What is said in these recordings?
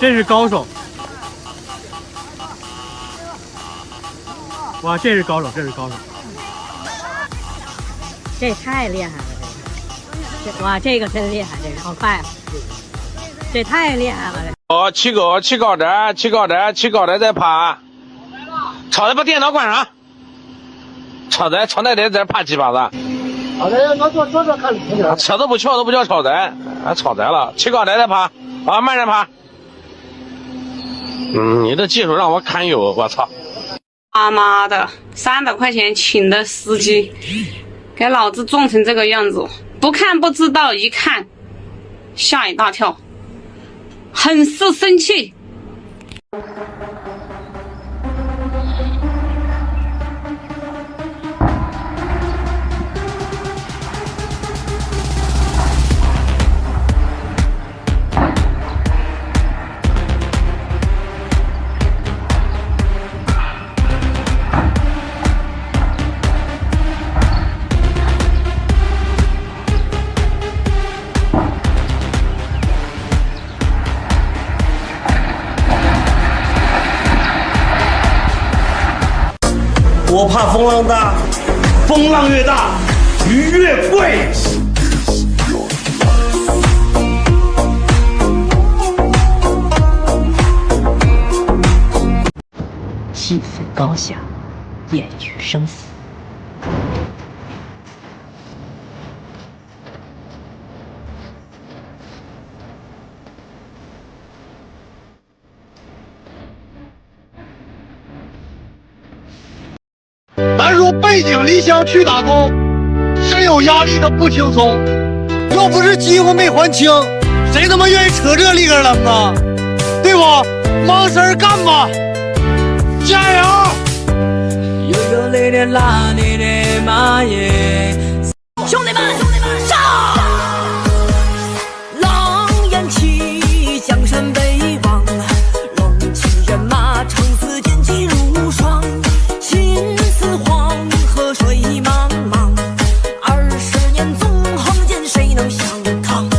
这是高手。哇，这是高手，这是高手。这太厉害了，这哇，这个真厉害，这个好快啊！这太厉害了，这。哦，起高点再爬。超载把电脑关上。超载在这爬鸡巴子。超载我坐看里。车都不叫超载，超载了，起高点再爬，啊，慢点爬。你这技术让我堪忧，我操！他妈的，300块钱请的司机，给老子撞成这个样子，不看不知道，一看吓一大跳，很是生气。我怕风浪大，风浪越大，鱼越贵。气氛高下，言语生死。咱说背井离乡去打工，真有压力的不轻松。要不是机会没还清，谁他妈愿意扯这里根楞啊？对不？忙事儿干吧，加油！兄弟们，上！狼烟起，江山北望，龙骑人马，长嘶剑气如霜。心似黄河水茫茫，20年纵横间，谁能相抗？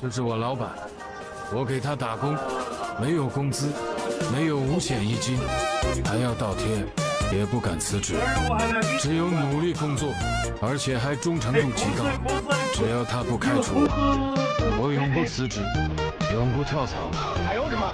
这是我老板，我给他打工，没有工资，没有五险一金，还要倒贴。也不敢辞职，只有努力工作，而且还忠诚度极高。只要他不开除我，我永不辞职，永不跳槽。哎呦我的妈！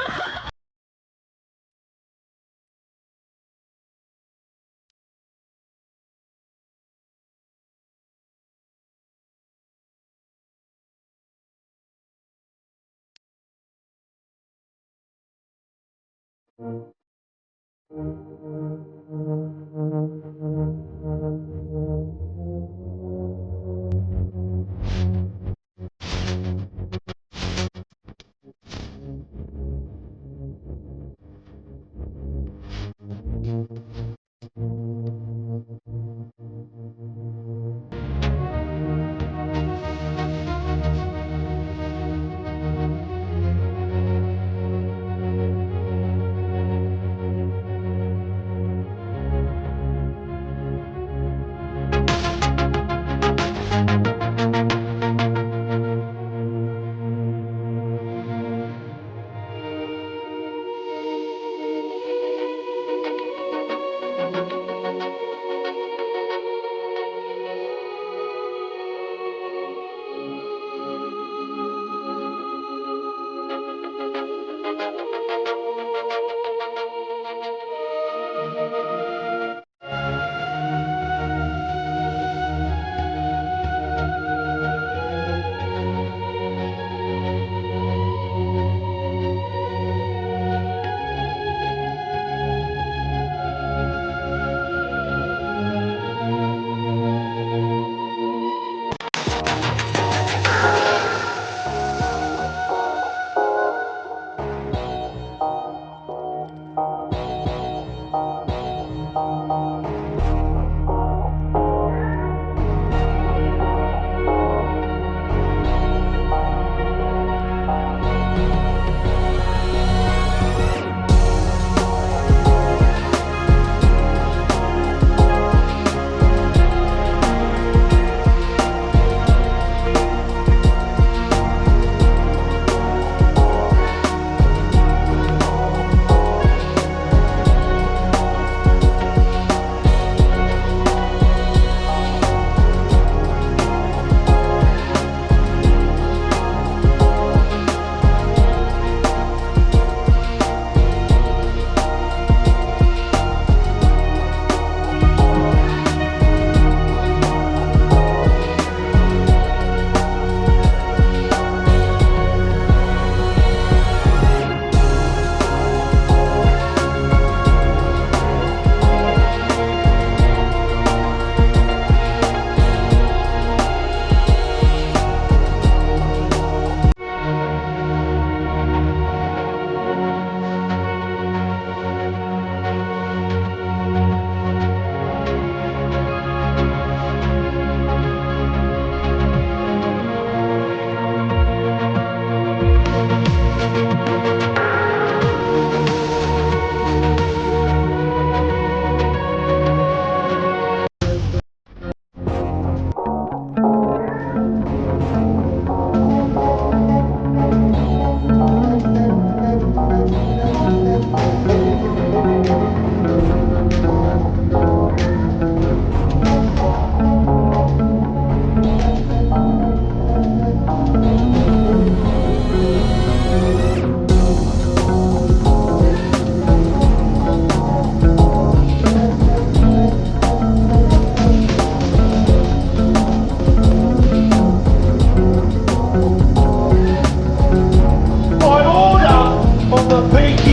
的飞机。